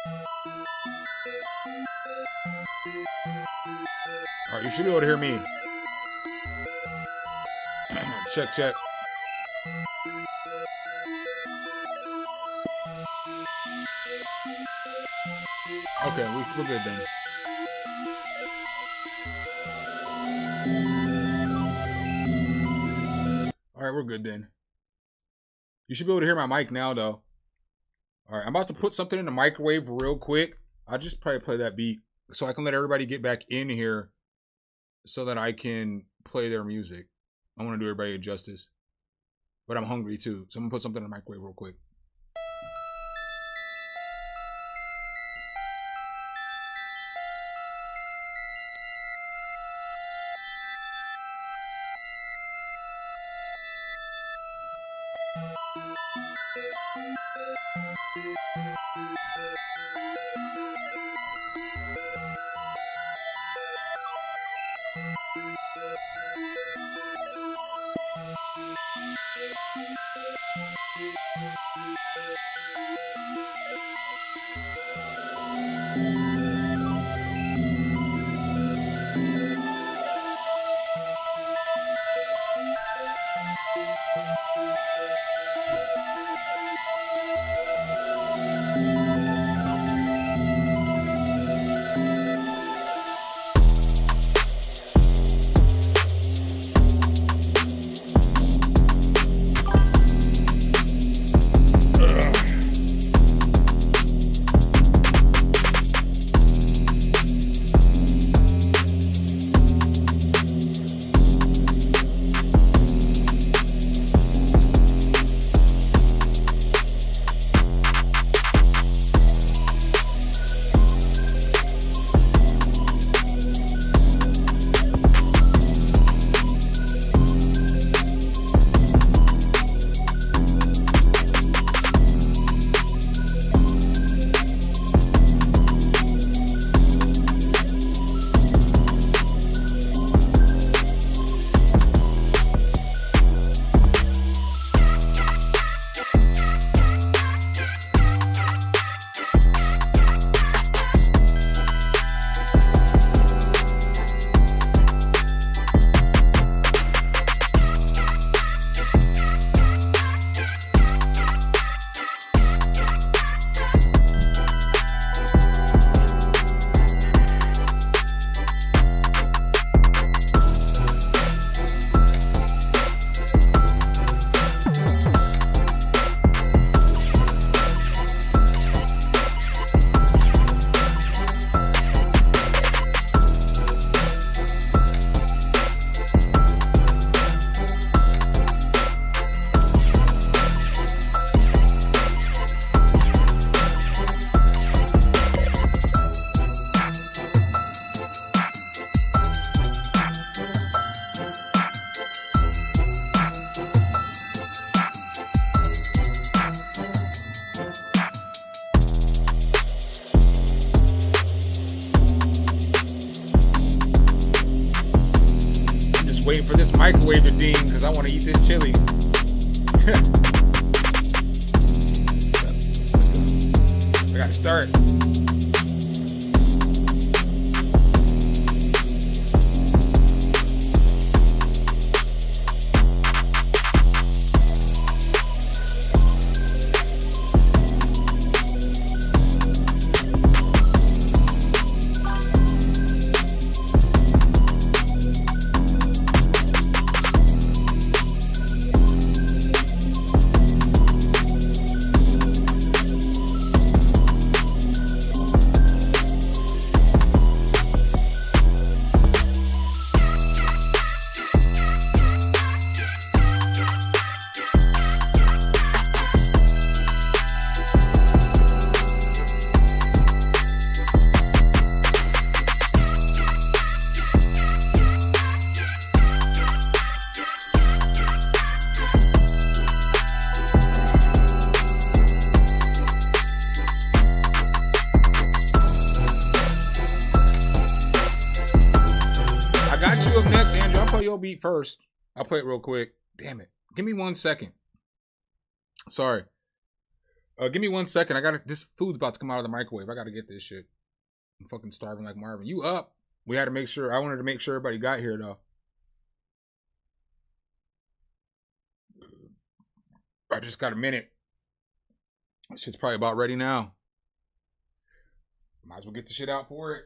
All right, you should be able to hear me. Check, check. Okay, we're good then. All right, we're good then. You should be able to hear my mic now, though. All right, I'm about to put something in the microwave real quick. I'll just probably play that beat so I can let everybody get back in here so that I can play their music. I want to do everybody a justice. But I'm hungry too, so I'm going to put something in the microwave real quick. Waiting for this microwave to ding because I want to eat this chili. I gotta start. Beat first. I'll play it real quick. Damn it. Give me 1 second. Sorry. Give me 1 second. I got this food's about to come out of the microwave. I gotta get this shit. I'm fucking starving like Marvin. You up? We had to make sure. I wanted to make sure everybody got here though. I just got a minute. This shit's probably about ready now. Might as well get the shit out for it.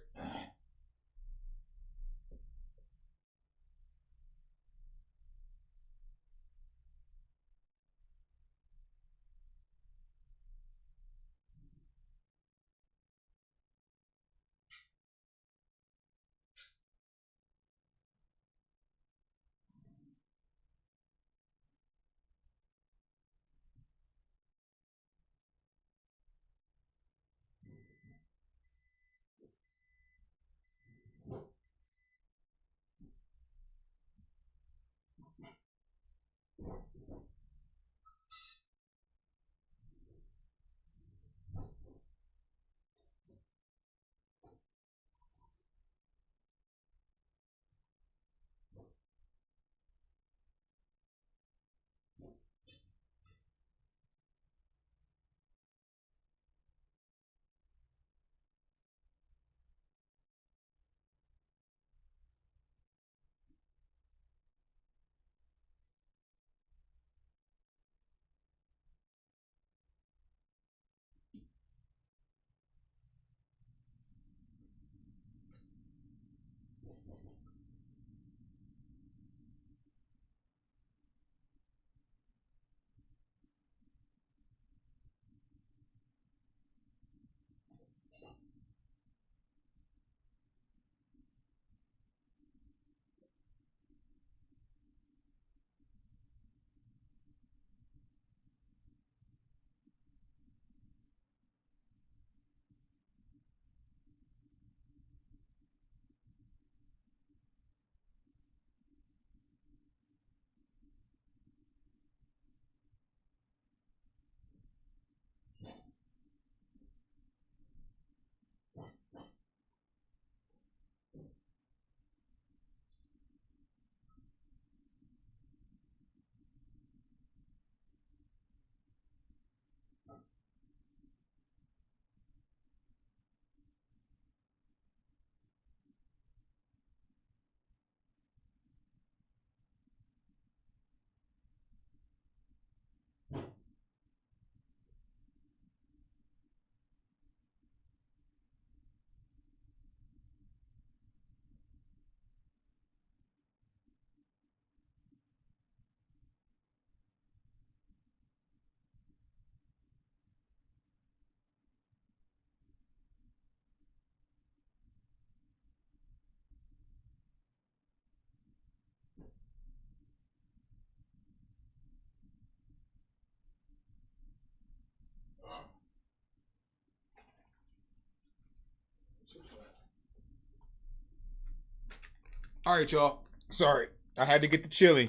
All right, y'all. Sorry, I had to get the chili.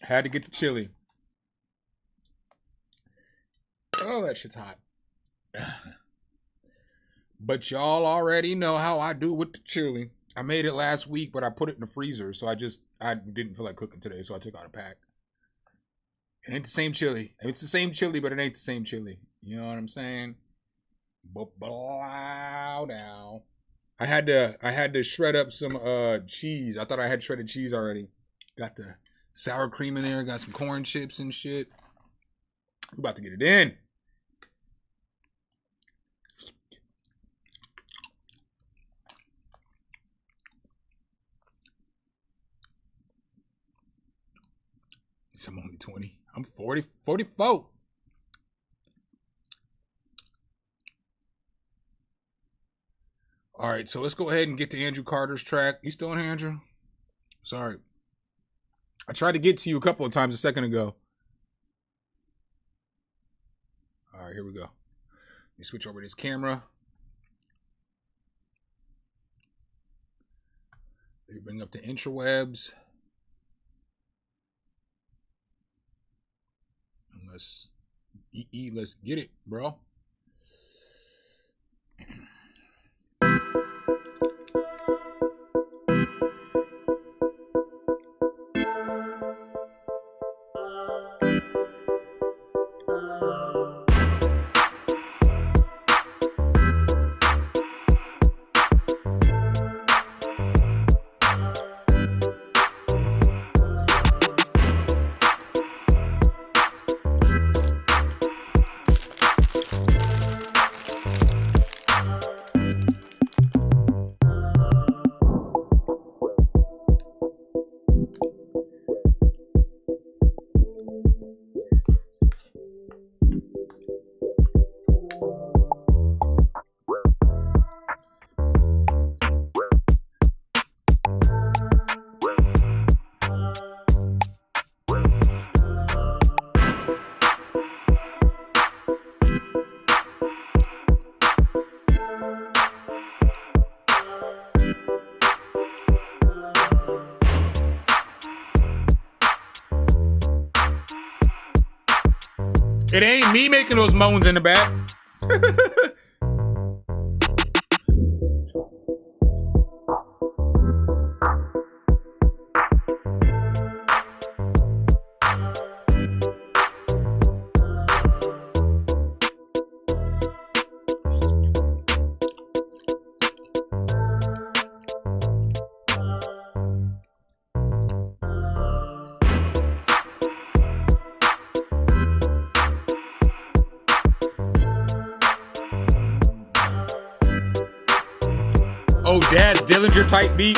Had to get the chili. Oh, that shit's hot. But y'all already know how I do with the chili. I made it last week, but I put it in the freezer, so I didn't feel like cooking today, so I took out a pack. It ain't the same chili. It's the same chili, but it ain't the same chili. You know what I'm saying? Blow down. I had to shred up some cheese. I thought I had shredded cheese already. Got the sour cream in there. Got some corn chips and shit. We're about to get it in. I'm only 20. I'm 40, 44. All right, so let's go ahead and get to Andrew Carter's track. You still in here, Andrew? Sorry. I tried to get to you a couple of times a second ago. All right, here we go. Let me switch over this camera. Let me bring up the intrawebs. Let's get it, bro. It ain't me making those moans in the back. Oh, Dad's Dillinger type beat.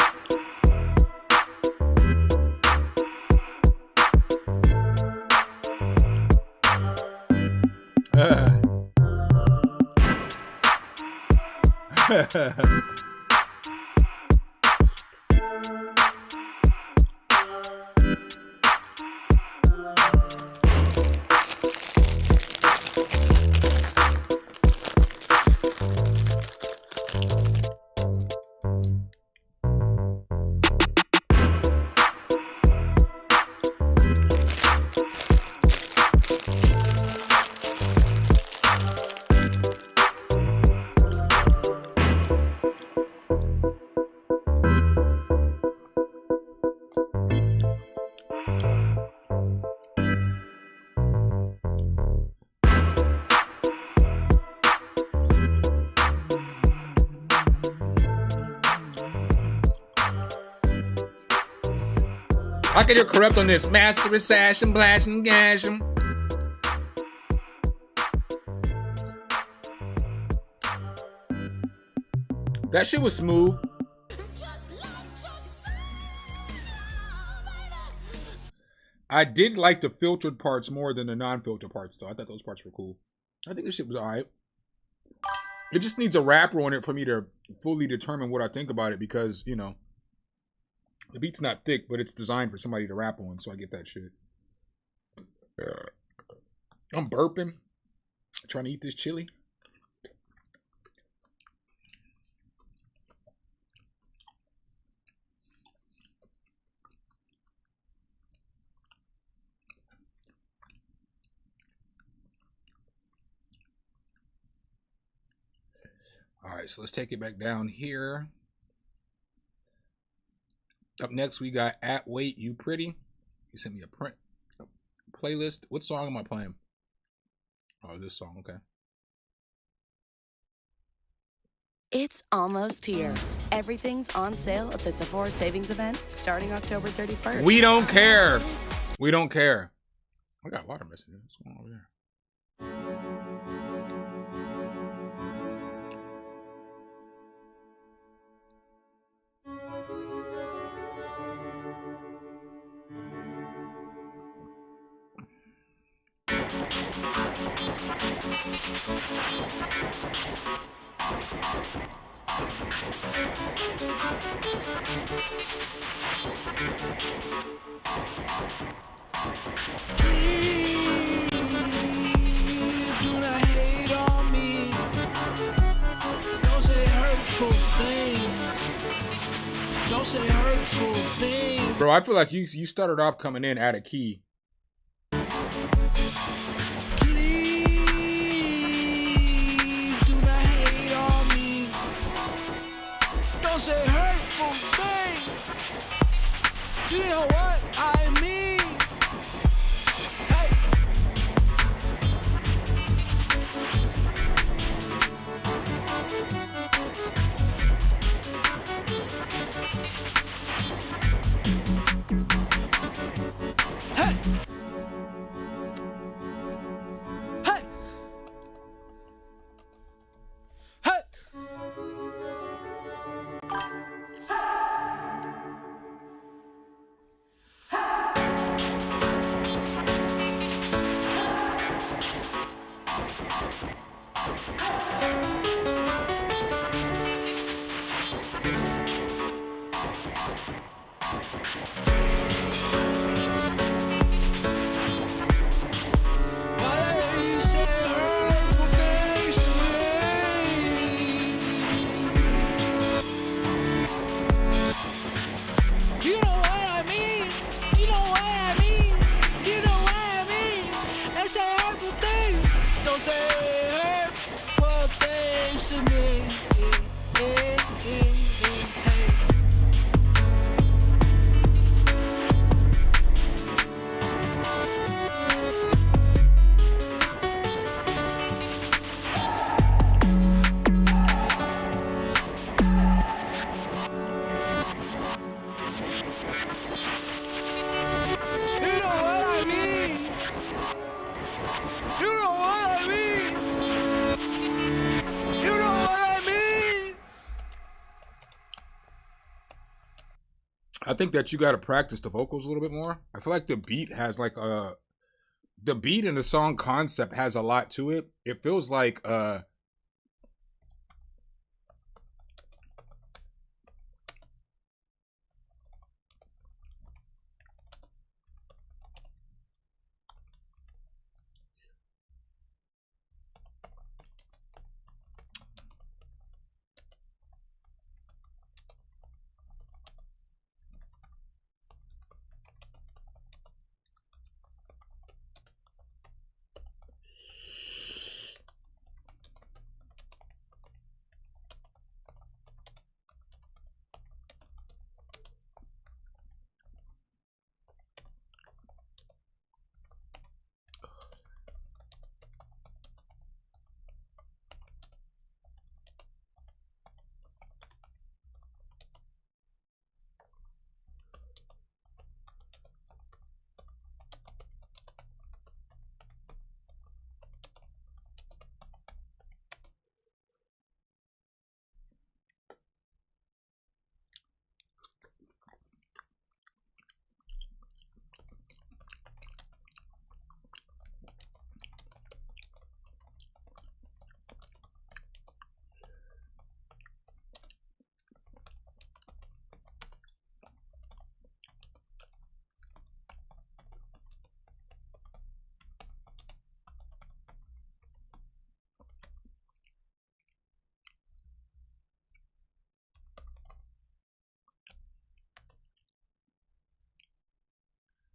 I can hear Corrupt on this. Master Assassin, Blash and Gash him. That shit was smooth. I did like the filtered parts more than the non-filtered parts, though. I thought those parts were cool. I think this shit was alright. It just needs a rapper on it for me to fully determine what I think about it because, you know, the beat's not thick, but it's designed for somebody to rap on, so I get that shit. I'm burping. Trying to eat this chili. All right, so let's take it back down here. Up next, we got At Wait You Pretty. You sent me a playlist. What song am I playing? Oh, this song, okay. It's almost here. Everything's on sale at the Sephora Savings Event starting October 31st. We don't care. We don't care. I got water missing. What's going on over there? Please do not hate on me. Don't say hurtful things. Don't say hurtful things. Bro, I feel like you started off coming in at a key. Please do not hate on me. Don't say hurtful things. Do you know what I mean? Hey. Hey. Hey. Hey. I think that you got to practice the vocals a little bit more. I feel like the beat has like the beat and the song concept has a lot to it. It feels like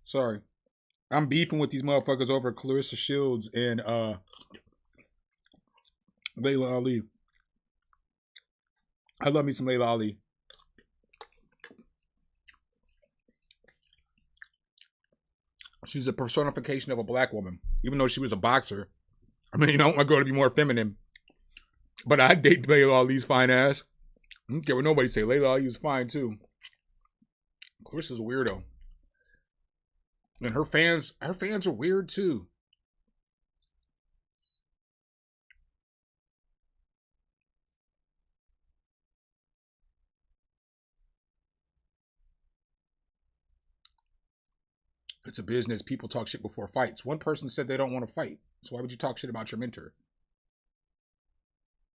sorry. I'm beefing with these motherfuckers over Clarissa Shields and Layla Ali. I love me some Layla Ali. She's a personification of a black woman, even though she was a boxer. I mean, I want my girl to be more feminine, but I'd date Layla Ali's fine ass. I don't care what nobody say. Layla Ali was fine too. Clarissa's a weirdo. And her fans are weird too. It's a business. People talk shit before fights. One person said they don't want to fight. So why would you talk shit about your mentor?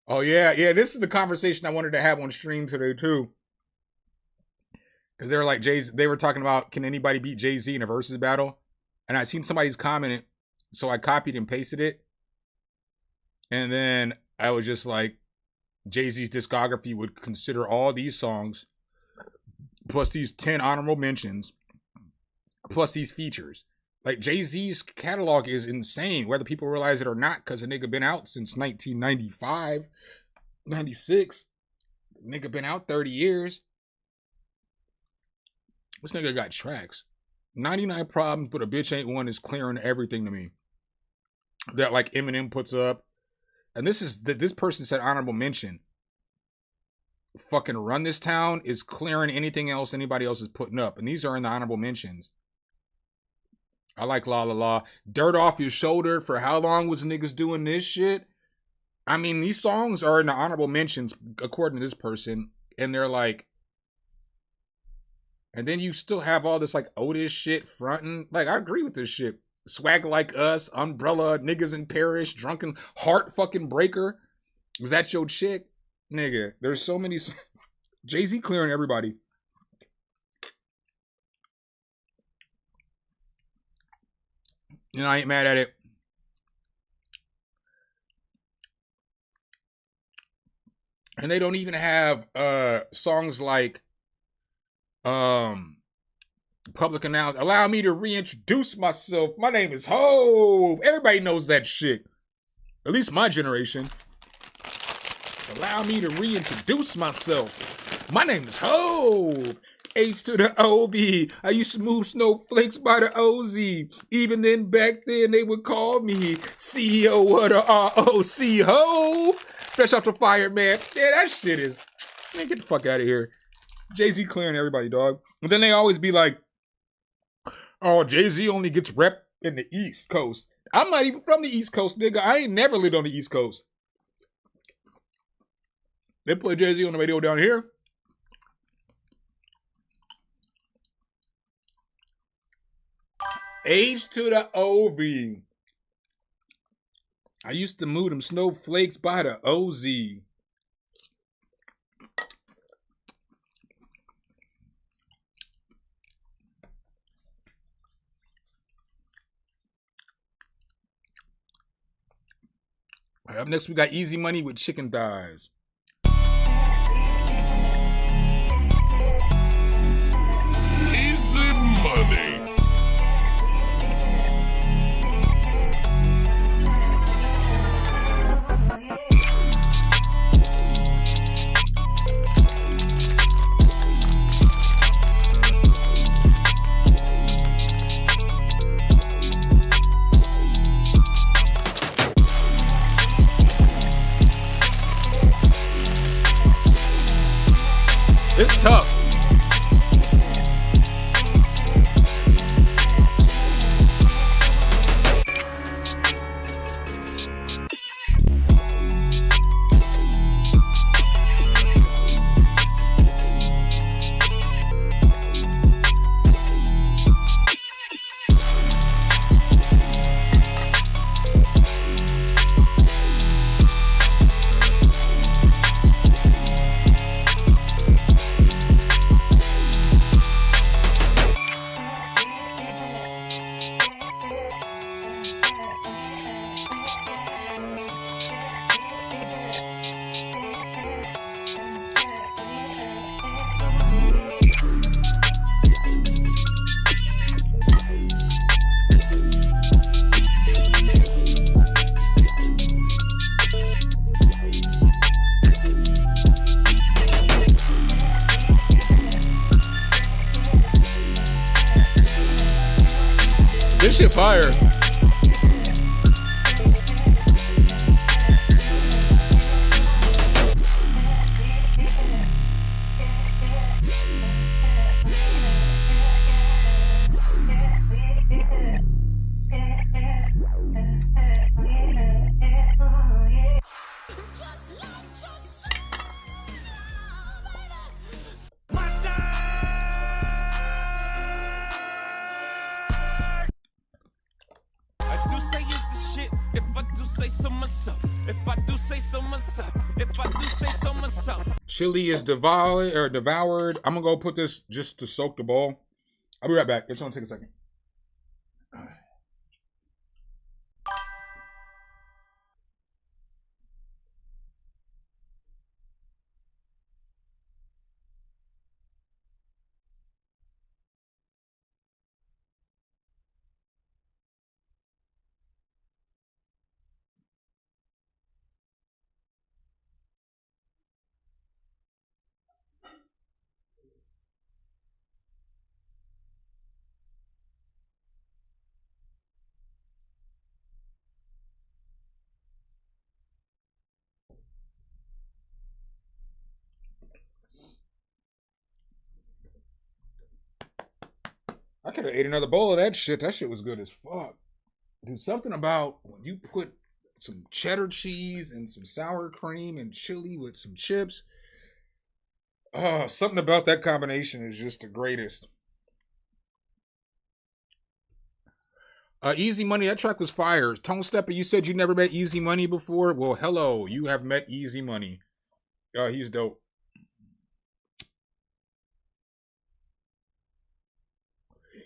Oh yeah, yeah. This is the conversation I wanted to have on stream today too. Because they were like they were talking about, can anybody beat Jay-Z in a versus battle? And I seen somebody's comment, so I copied and pasted it. And then I was just like, Jay-Z's discography would consider all these songs, plus these 10 honorable mentions, plus these features. Like, Jay-Z's catalog is insane, whether people realize it or not, because the nigga been out since 1995, 96. The nigga been out 30 years. This nigga got tracks. 99 Problems, but a bitch ain't one is clearing everything to me. That like Eminem puts up. And this person said honorable mention. Fucking Run This Town is clearing anything else anybody else is putting up. And these are in the honorable mentions. I like La La La. Dirt Off Your Shoulder. For how long was niggas doing this shit? I mean, these songs are in the honorable mentions, according to this person. And they're like, and then you still have all this like Otis shit fronting. Like, I agree with this shit. Swag Like Us, Umbrella, Niggas in Paris, Drunken Heart fucking Breaker. Was that your chick? Nigga, there's so many. Jay-Z clearing everybody. You know, I ain't mad at it. And they don't even have songs like public announcement. Allow me to reintroduce myself. My name is Hov. Everybody knows that shit. At least my generation. Allow me to reintroduce myself. My name is Hov. H to the O-V. I used to move snowflakes by the O-Z. Even then, back then, they would call me CEO of the ROC. Hov. Fresh off the fire, man. Yeah, that shit is... Man, get the fuck out of here. Jay-Z clearing everybody, dog. And then they always be like, oh, Jay-Z only gets rep in the East Coast. I'm not even from the East Coast, nigga. I ain't never lived on the East Coast. They play Jay-Z on the radio down here. H to the OV. I used to move them snowflakes by the OZ. All right, up next, we got Easy Money with chicken thighs. Easy money. It's tough. This shit fire. Chili is devoured. I'm gonna go put this just to soak the bowl. I'll be right back. It's gonna take a second. I could have ate another bowl of that shit. That shit was good as fuck. Dude, something about when you put some cheddar cheese and some sour cream and chili with some chips. Something about that combination is just the greatest. Easy Money, that track was fire. Tone Stepper, you said you never met Easy Money before? Well, hello, you have met Easy Money. He's dope.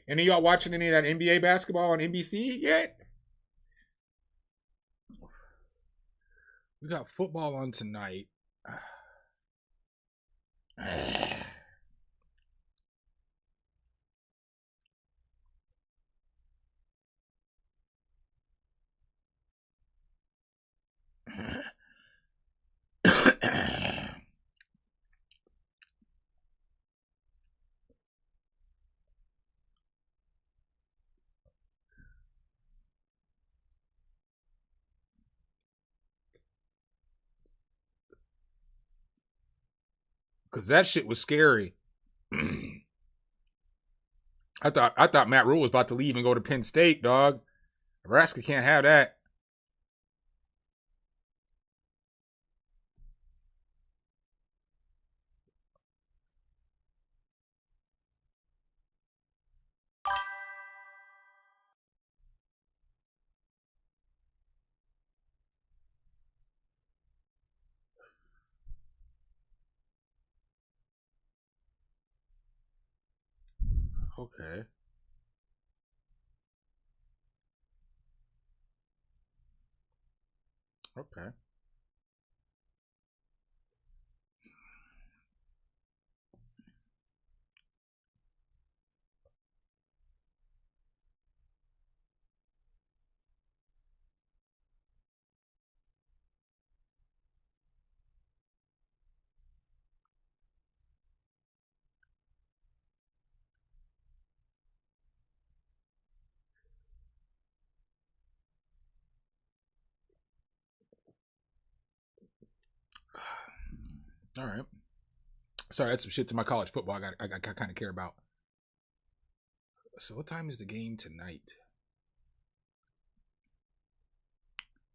Any of y'all watching any of that NBA basketball on NBC yet? We got football on tonight. Cause that shit was scary. I thought Matt Rule was about to leave and go to Penn State, dog. Nebraska can't have that. Okay. Okay. All right. Sorry, that's some shit to my college football. I kind of care about. So, what time is the game tonight?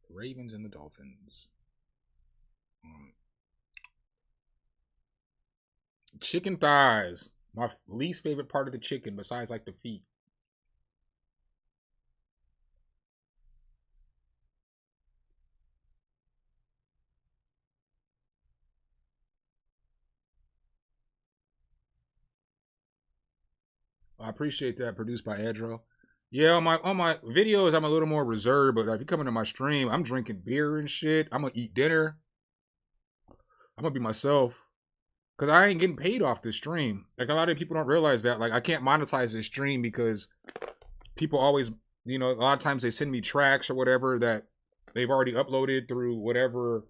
The Ravens and the Dolphins. Chicken thighs. My least favorite part of the chicken, besides like the feet. I appreciate that. Produced by Adro. Yeah, on my videos, I'm a little more reserved, but if you come into my stream, I'm drinking beer and shit. I'm gonna eat dinner. I'm gonna be myself. Cause I ain't getting paid off this stream. Like a lot of people don't realize that. Like I can't monetize this stream because people always, you know, a lot of times they send me tracks or whatever that they've already uploaded through whatever,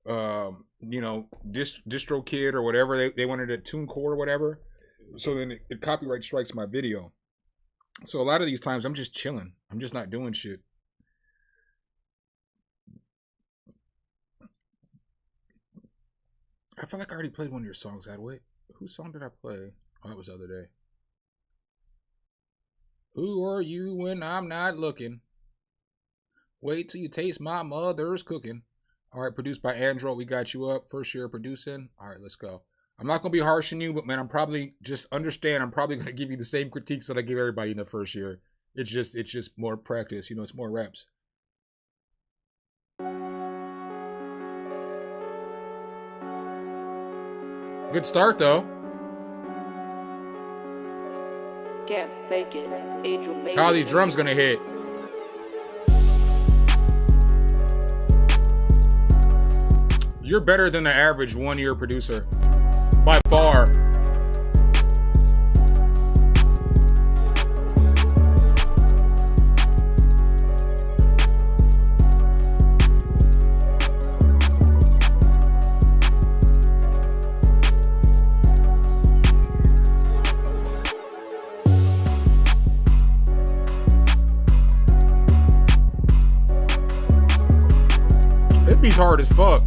you know, DistroKid or whatever they wanted a TuneCore or whatever. So then it copyright strikes my video. So a lot of these times I'm just chilling. I'm just not doing shit. I feel like I already played one of your songs, Adway. Whose song did I play? Oh, that was the other day. Who are you when I'm not looking? Wait till you taste my mother's cooking. All right, produced by Andro. We got you up. First year producing. All right, let's go. I'm not going to be harsh on you, but man, I'm probably, just understand, I'm probably going to give you the same critiques that I give everybody in the first year. It's just more practice. You know, it's more reps. Good start, though. Can't fake it. Angel made How are it. these drums gonna hit? You're better than the average one-year producer. By far. Beat's hard as fuck.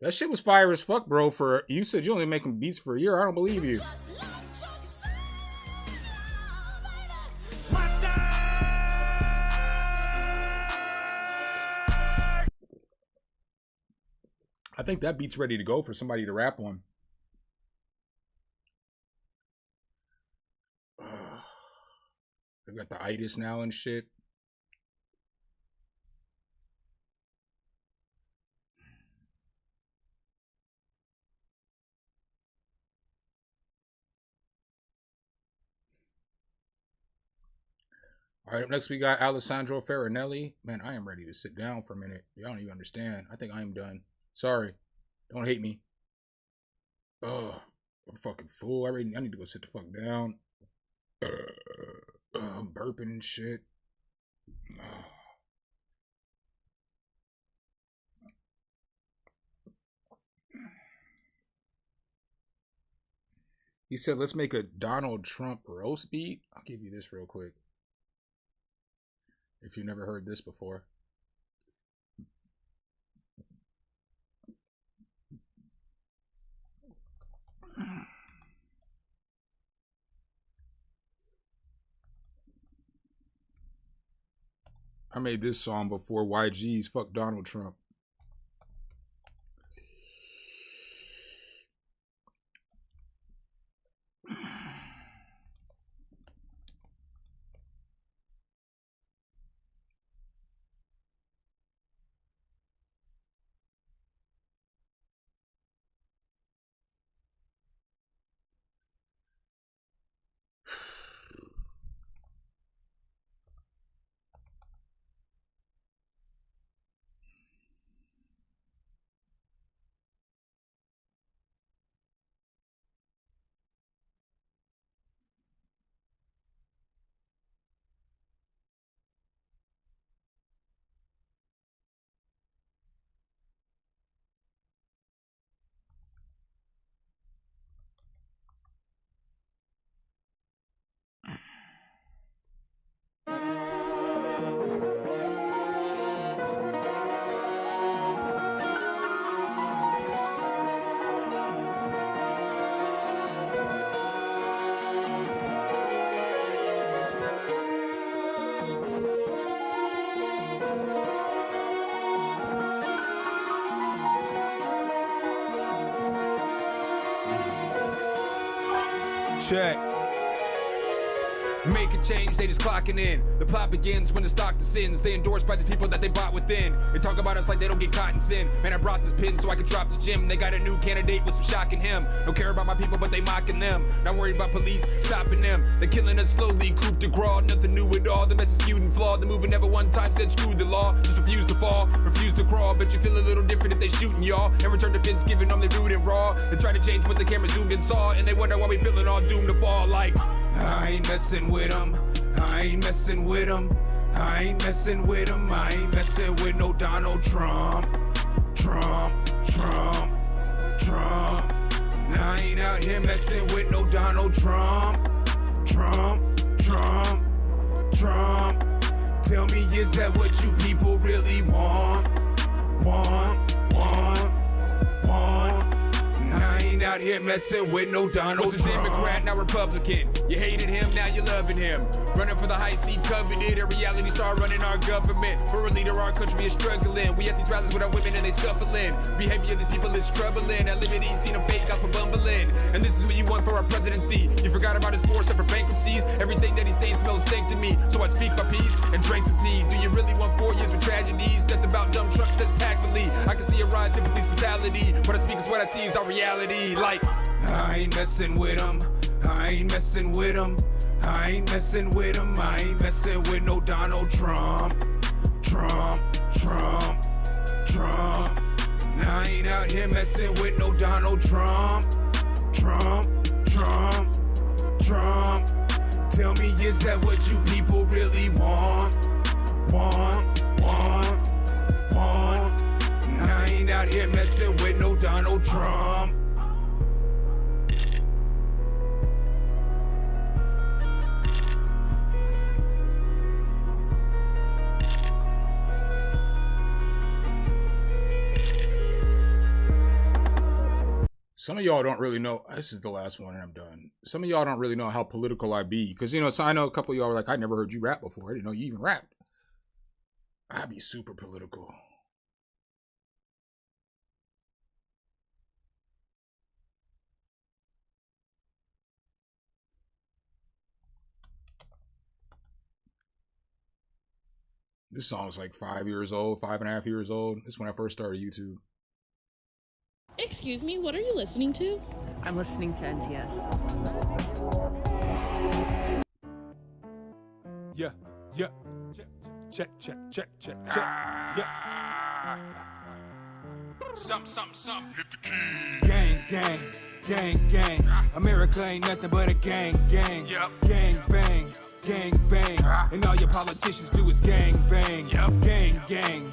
That shit was fire as fuck, bro. For you said you only making beats for a year. I don't believe you. I think that beat's ready to go for somebody to rap on. They got the itis now and shit. All right, up next we got Alessandro Farinelli. Man, I am ready to sit down for a minute. Y'all don't even understand. I think I am done. Sorry. Don't hate me. Oh, I'm fucking full. I need to go sit the fuck down. I'm burping and shit. He said, let's make a Donald Trump roast beat. I'll give you this real quick. If you've never heard this before. I made this song before YG's Fuck Donald Trump. Check. Make a change, they just clocking in. The plot begins when the stock descends. They endorsed by the people that they bought within. They talk about us like they don't get caught in sin. Man, I brought this pin so I could drop this gym. They got a new candidate with some shock in him. Don't care about my people, but they mocking them. Not worried about police stopping them. They're killing us slowly, coup de grace. Nothing new at all, the message skewed and flawed. The movement never one time said screw the law. Just refuse to fall, refuse to crawl. Bet you feel a little different if they shooting y'all. And return defense giving them they rude and raw. They try to change what the camera zoomed and saw. And they wonder why we feeling all doomed to fall. Like, I ain't messing with them. I ain't messing with him. I ain't messing with him. I ain't messing with no Donald Trump. Trump. Now I ain't out here messing with no Donald Trump. Trump. Tell me, is that what you people really want? I ain't out here messing with no Donald Trump. Was a Democrat, now Republican. You hated him, now you're loving him. Running for the high seat, coveted. A reality star running our government. For a leader, our country is struggling. We at these rallies with our women and they scuffling. Behavior of these people is troubling. At liberty, seen them fake gospel bumbling. And this is what you want for our presidency. You forgot about his 4 separate bankruptcies. Everything that he's saying smells stink to me. So I speak my peace and drink some tea. Do you really want 4 years with tragedies? Death about dumb trucks says tactfully. I can see a rise in police brutality. What I speak is what I see is our reality. Like, I ain't messing with him. I ain't messing with him. I ain't messing with him. I ain't messing with no Donald Trump. Trump. Now I ain't out here messing with no Donald Trump. Trump. Tell me, is that what you people really want? I ain't out here messing with no Donald Trump. Some of y'all don't really know. This is the last one and I'm done. Some of y'all don't really know how political I be. Because, you know, so I know a couple of y'all are like, I never heard you rap before. I didn't know you even rapped. I be super political. This song's like 5 years old, 5.5 years old. This is when I first started YouTube. Excuse me, what are you listening to? I'm listening to NTS. Yeah. Check. Yeah. Something. Hit the key. Gang. America ain't nothing but a gang. Yep. Gang bang. And all your politicians do is gang bang. Yep. Gang.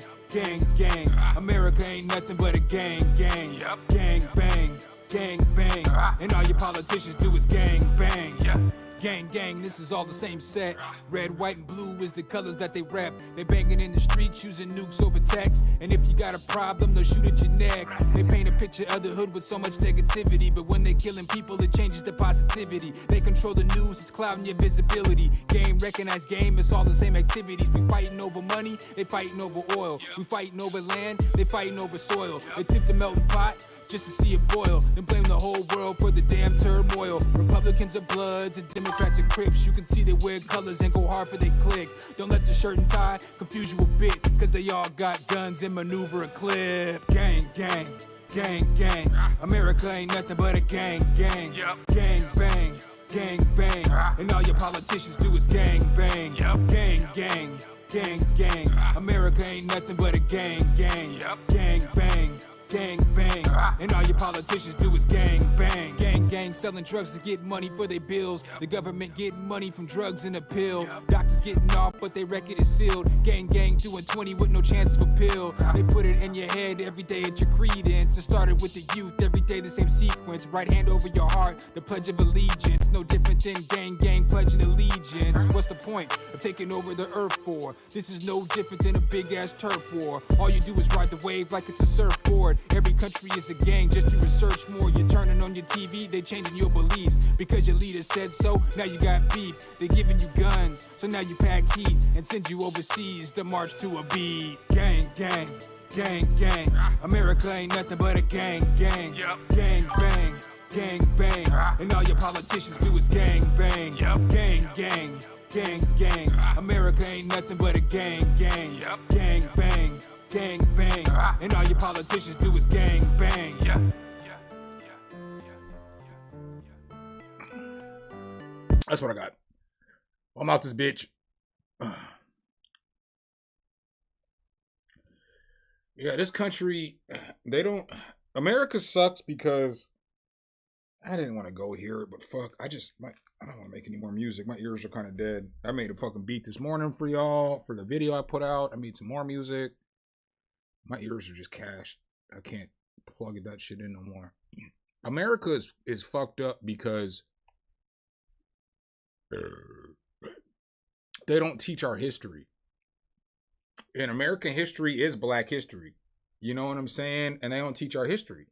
America ain't nothing but a gang. Yep. Gang bang. And all your politicians do is gang bang. Yeah. Gang, this is all the same set. Red, white, and blue is the colors that they rep. They banging in the streets using nukes over text. And if you got a problem, they'll shoot at your neck. They paint a picture of the hood with so much negativity, but when they're killing people, it changes the positivity. They control the news, it's clouding your visibility. Game, recognized game, it's all the same activities. We fighting over money, they fighting over oil. We fighting over land, they fighting over soil. They tip the melting pot just to see it boil, then blame the whole world for the damn turmoil. Republicans are bloods and Democrats are Crips. You can see they wear colors and go hard for they click. Don't let the shirt and tie confuse you a bit, cause they all got guns and maneuver a clip. Gang. America ain't nothing but a gang. Yep. Gang bang. And all your politicians do is gang bang. Yep. Gang. America ain't nothing but a gang. Yep. Gang bang. And all your politicians do is gang bang. Gang selling drugs to get money for their bills. The government getting money from drugs and a pill. Doctors getting off, but their record is sealed. Gang doing 20 with no chance of appeal. They put it in your head every day at your credence. It started with the youth, every day the same sequence. Right hand over your heart, the Pledge of Allegiance. No different than gang pledging allegiance. What's the point of taking over the earth for? This is no different than a big ass turf war. All you do is ride the wave like it's a surfboard. Every country is a gang, just you research more. You're turning on your TV, they changing your beliefs. Because your leader said so, now you got beef. They giving you guns, so now you pack heat and send you overseas to march to a beat. Gang. America ain't nothing but a gang. Yep. Gang bang. And all your politicians do is gang bang. Yep. Gang. America ain't nothing but a gang. Yep. Gang bang. And all your politicians do is gang bang. Yeah. That's what I got. I'm out this bitch. Yeah, this country, America sucks because I didn't want to go here, but fuck, I don't want to make any more music. My ears are kind of dead. I made a fucking beat this morning for y'all, for the video I put out. I made some more music. My ears are just cached. I can't plug that shit in no more. America is fucked up because they don't teach our history. And American history is black history. You know what I'm saying? And they don't teach our history.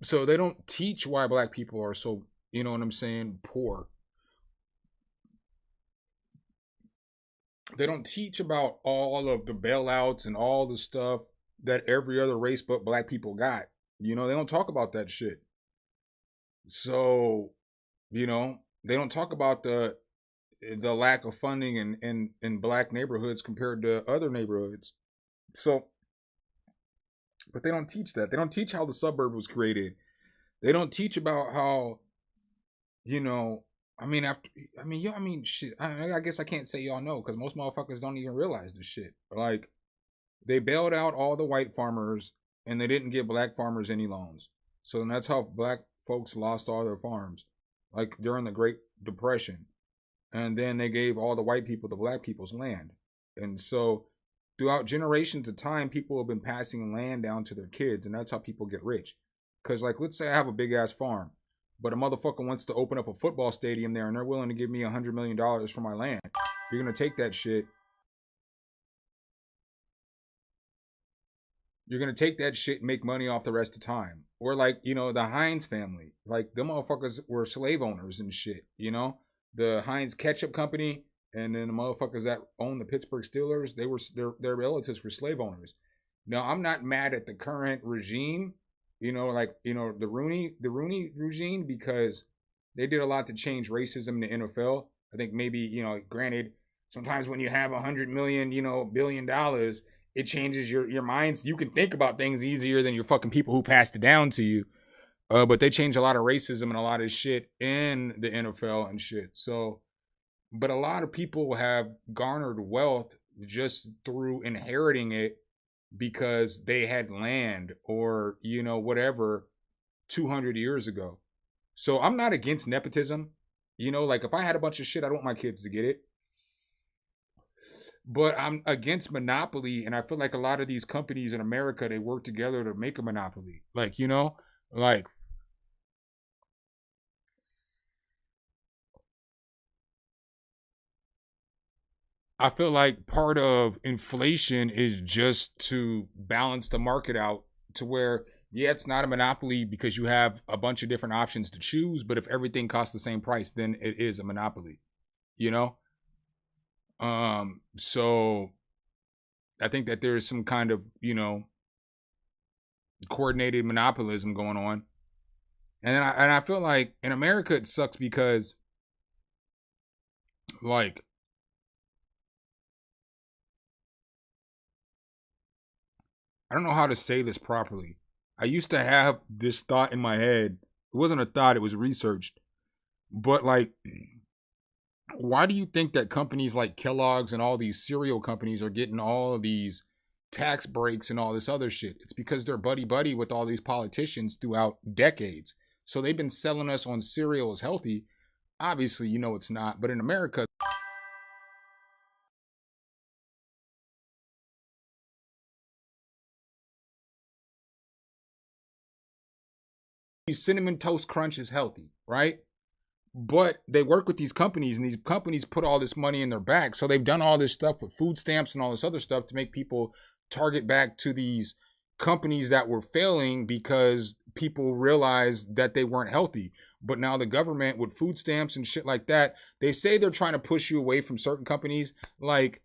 So they don't teach why black people are so, you know what I'm saying, poor. They don't teach about all of the bailouts and all the stuff that every other race but black people got. You know, they don't talk about that shit. So, you know, they don't talk about the lack of funding in black neighborhoods compared to other neighborhoods. So, but they don't teach that. They don't teach how the suburb was created. They don't teach about how, you know, shit. I guess I can't say y'all know because most motherfuckers don't even realize this shit. Like, they bailed out all the white farmers and they didn't give black farmers any loans. So that's how black folks lost all their farms, like during the Great Depression. And then they gave all the white people the black people's land. And so throughout generations of time, people have been passing land down to their kids, and that's how people get rich. Because, like, let's say I have a big-ass farm, but a motherfucker wants to open up a football stadium there, and they're willing to give me $100 million for my land. You're going to take that shit. You're going to take that shit and make money off the rest of the time. Or like, you know, the Heinz family. Like, them motherfuckers were slave owners and shit, you know? The Heinz Ketchup Company and then the motherfuckers that own the Pittsburgh Steelers, their relatives were slave owners. Now, I'm not mad at the current regime, you know, like, you know, the Rooney regime, because they did a lot to change racism in the NFL. I think maybe, you know, granted, sometimes when you have $100 million, you know, $1 billion, it changes your minds. You can think about things easier than your fucking people who passed it down to you. But they change a lot of racism and a lot of shit in the NFL and shit. So, but a lot of people have garnered wealth just through inheriting it because they had land or, you know, whatever 200 years ago. So I'm not against nepotism. You know, like if I had a bunch of shit, I don't want my kids to get it. But I'm against monopoly, and I feel like a lot of these companies in America, they work together to make a monopoly. Like, you know, like I feel like part of inflation is just to balance the market out to where, yeah, it's not a monopoly because you have a bunch of different options to choose, but if everything costs the same price, then it is a monopoly, you know? So I think that there is some kind of, you know, coordinated monopolism going on. And I feel like in America it sucks because, like, I don't know how to say this properly. I used to have this thought in my head. It wasn't a thought, it was researched. But like, why do you think that companies like Kellogg's and all these cereal companies are getting all of these tax breaks and all this other shit? It's because they're buddy with all these politicians throughout decades. So they've been selling us on cereal as healthy. Obviously, you know it's not. But in America, Cinnamon Toast Crunch is healthy, right? But they work with these companies, and these companies put all this money in their back. So they've done all this stuff with food stamps and all this other stuff to make people target back to these companies that were failing because people realized that they weren't healthy. But now the government with food stamps and shit like that, they say they're trying to push you away from certain companies. Like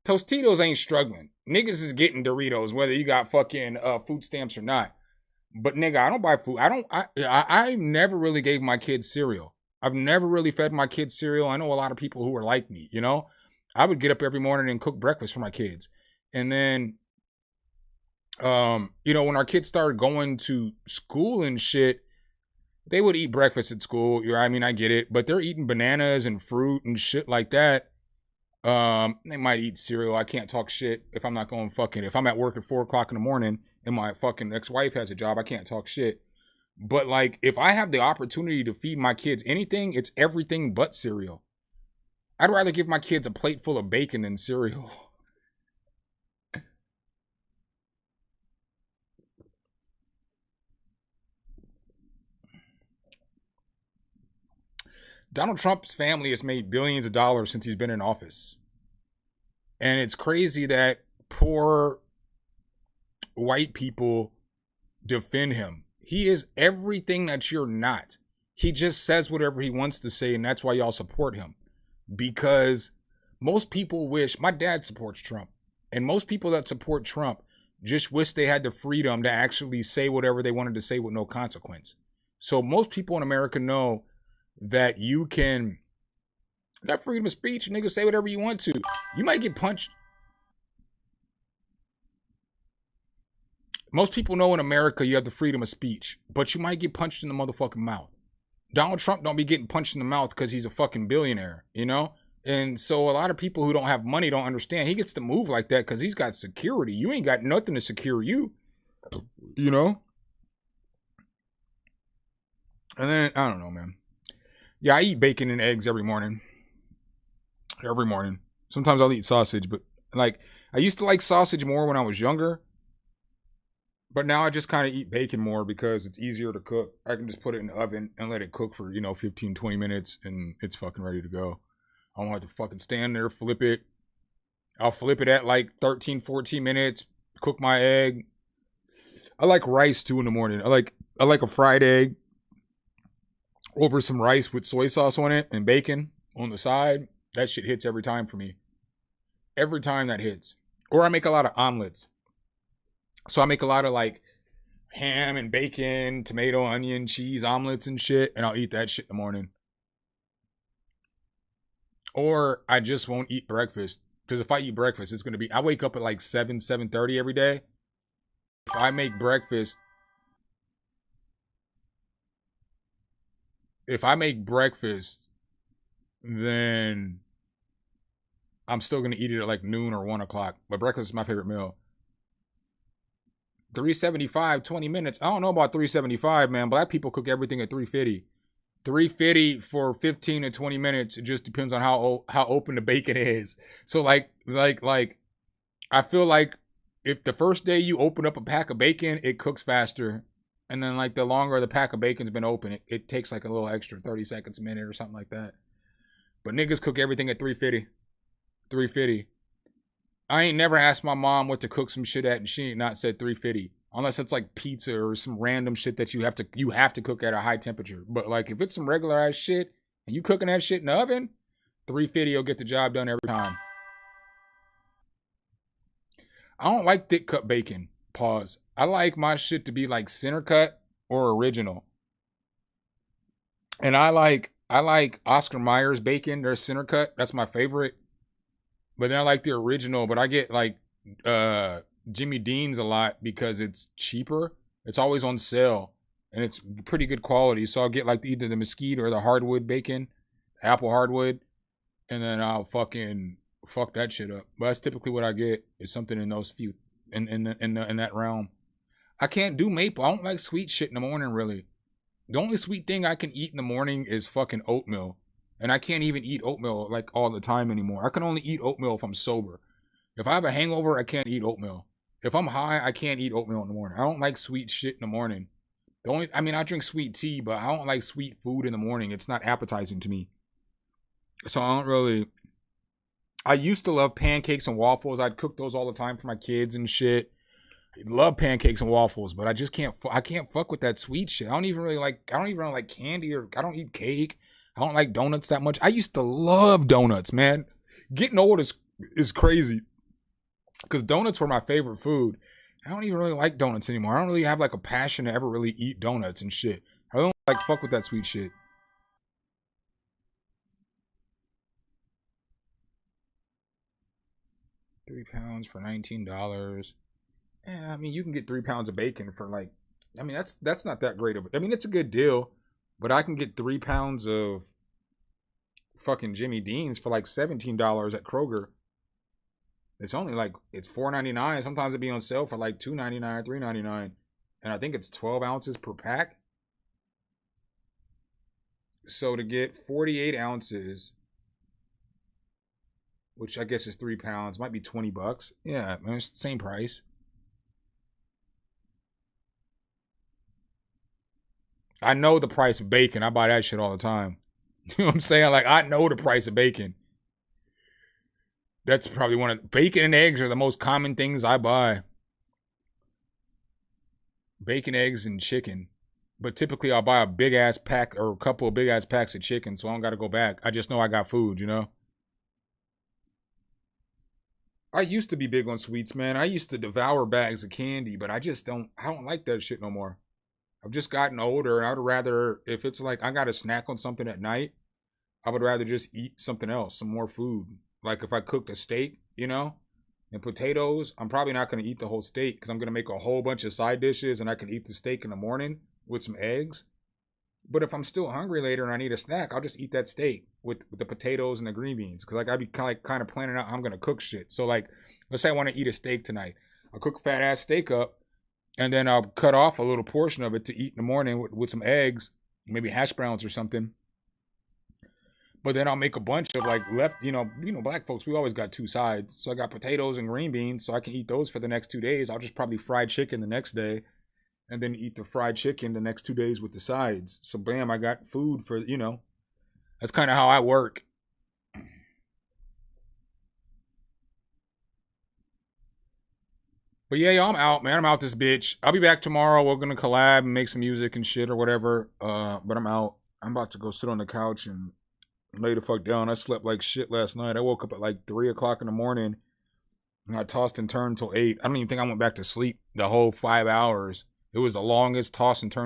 Tostitos ain't struggling. Niggas is getting Doritos, whether you got fucking food stamps or not. But nigga, I don't buy food. I never really gave my kids cereal. I've never really fed my kids cereal. I know a lot of people who are like me, you know? I would get up every morning and cook breakfast for my kids. And then, you know, when our kids started going to school and shit, they would eat breakfast at school. I mean, I get it. But they're eating bananas and fruit and shit like that. They might eat cereal. I can't talk shit if I'm not going fucking, if I'm at work at 4 o'clock in the morning and my fucking ex-wife has a job, I can't talk shit. But like, if I have the opportunity to feed my kids anything, it's everything but cereal. I'd rather give my kids a plate full of bacon than cereal. Donald Trump's family has made billions of dollars since he's been in office. And it's crazy that poor white people defend him. He is everything that you're not. He just says whatever he wants to say, and that's why y'all support him. Because most people wish, my dad supports Trump, and most people that support Trump just wish they had the freedom to actually say whatever they wanted to say with no consequence. So most people in America know that you got freedom of speech, nigga, say whatever you want to. You might get punched. Most people know in America you have the freedom of speech, but you might get punched in the motherfucking mouth. Donald Trump don't be getting punched in the mouth because he's a fucking billionaire, you know? And so a lot of people who don't have money don't understand. He gets to move like that because he's got security. You ain't got nothing to secure you, you know? And then, I don't know, man. Yeah, I eat bacon and eggs every morning. Every morning. Sometimes I'll eat sausage, but like, I used to like sausage more when I was younger. But now I just kind of eat bacon more because it's easier to cook. I can just put it in the oven and let it cook for, 15, 20 minutes and it's fucking ready to go. I don't have to fucking stand there, flip it. I'll flip it at like 13, 14 minutes, cook my egg. I like rice too in the morning. I like I like a fried egg over some rice with soy sauce on it and bacon on the side. That shit hits every time for me. Every time that hits. Or I make a lot of omelets. So I make a lot of like ham and bacon, tomato, onion, cheese, omelets and shit. And I'll eat that shit in the morning. Or I just won't eat breakfast. Because if I eat breakfast, it's going to be... I wake up at like 7:30 every day. If I make breakfast... then I'm still going to eat it at like noon or 1 o'clock. But breakfast is my favorite meal. $3.75, 20 minutes. I don't know about $3.75, man. Black people cook everything at $3.50. $3.50 for 15 to 20 minutes. It just depends on how open the bacon is. So like I feel like if the first day you open up a pack of bacon, it cooks faster. And then like the longer the pack of bacon's been open, it takes like a little extra 30 seconds a minute or something like that. But niggas cook everything at $3.50. $3.50. I ain't never asked my mom what to cook some shit at and she ain't not said $3.50. Unless it's like pizza or some random shit that you have to cook at a high temperature. But like if it's some regular ass shit and you cooking that shit in the oven, $3.50 will get the job done every time. I don't like thick cut bacon. Pause. I like my shit to be like center cut or original. And I like Oscar Mayer's bacon. Their center cut. That's my favorite. But then I like the original. But I get like Jimmy Dean's a lot because it's cheaper. It's always on sale. And it's pretty good quality. So I'll get like either the mesquite or the hardwood bacon. Apple hardwood. And then I'll fucking fuck that shit up. But that's typically what I get. Is something in those few in that realm. I can't do maple. I don't like sweet shit in the morning really. The only sweet thing I can eat in the morning is fucking oatmeal. And I can't even eat oatmeal like all the time anymore. I can only eat oatmeal if I'm sober. If I have a hangover, I can't eat oatmeal. If I'm high, I can't eat oatmeal in the morning. I don't like sweet shit in the morning. I drink sweet tea, but I don't like sweet food in the morning. It's not appetizing to me. So I used to love pancakes and waffles. I'd cook those all the time for my kids and shit. I love pancakes and waffles, but I just can't fuck with that sweet shit. I don't even really like candy, or I don't eat cake. I don't like donuts that much. I used to love donuts, man. Getting old is crazy. Because donuts were my favorite food. I don't even really like donuts anymore. I don't really have like a passion to ever really eat donuts and shit. I don't like fuck with that sweet shit. £3 for $19. Yeah, I mean, you can get 3 pounds of bacon for like, I mean, that's not that great of it. I mean, it's a good deal, but I can get 3 pounds of fucking Jimmy Dean's for like $17 at Kroger. It's only like, it's $4.99. Sometimes it'd be on sale for like $2.99 or $3.99. And I think it's 12 ounces per pack. So to get 48 ounces, which I guess is 3 pounds, might be $20. Yeah, man, it's the same price. I know the price of bacon. I buy that shit all the time. You know what I'm saying? Like, I know the price of bacon. That's probably bacon and eggs are the most common things I buy. Bacon, eggs, and chicken. But typically I'll buy a big ass pack or a couple of big ass packs of chicken, so I don't got to go back. I just know I got food, you know? I used to be big on sweets, man. I used to devour bags of candy, but I don't like that shit no more. I've just gotten older, and I would rather, if it's like I got to snack on something at night, I would rather just eat something else, some more food. Like if I cooked a steak, you know, and potatoes, I'm probably not going to eat the whole steak because I'm going to make a whole bunch of side dishes and I can eat the steak in the morning with some eggs. But if I'm still hungry later and I need a snack, I'll just eat that steak with the potatoes and the green beans. Because like I'd be kind of planning out how I'm going to cook shit. So like, let's say I want to eat a steak tonight. I'll cook a fat ass steak up and then I'll cut off a little portion of it to eat in the morning with some eggs, maybe hash browns or something. But then I'll make a bunch of like left, you know, black folks, we always got two sides. So I got potatoes and green beans, so I can eat those for the next 2 days. I'll just probably fry chicken the next day and then eat the fried chicken the next 2 days with the sides. So bam, I got food for, you know, that's kind of how I work. But yeah, yo, I'm out, man. I'm out this bitch. I'll be back tomorrow. We're gonna collab and make some music and shit or whatever. But I'm out. I'm about to go sit on the couch and lay the fuck down. I slept like shit last night. I woke up at like 3 o'clock in the morning. And I tossed and turned till 8. I don't even think I went back to sleep the whole 5 hours. It was the longest toss and turn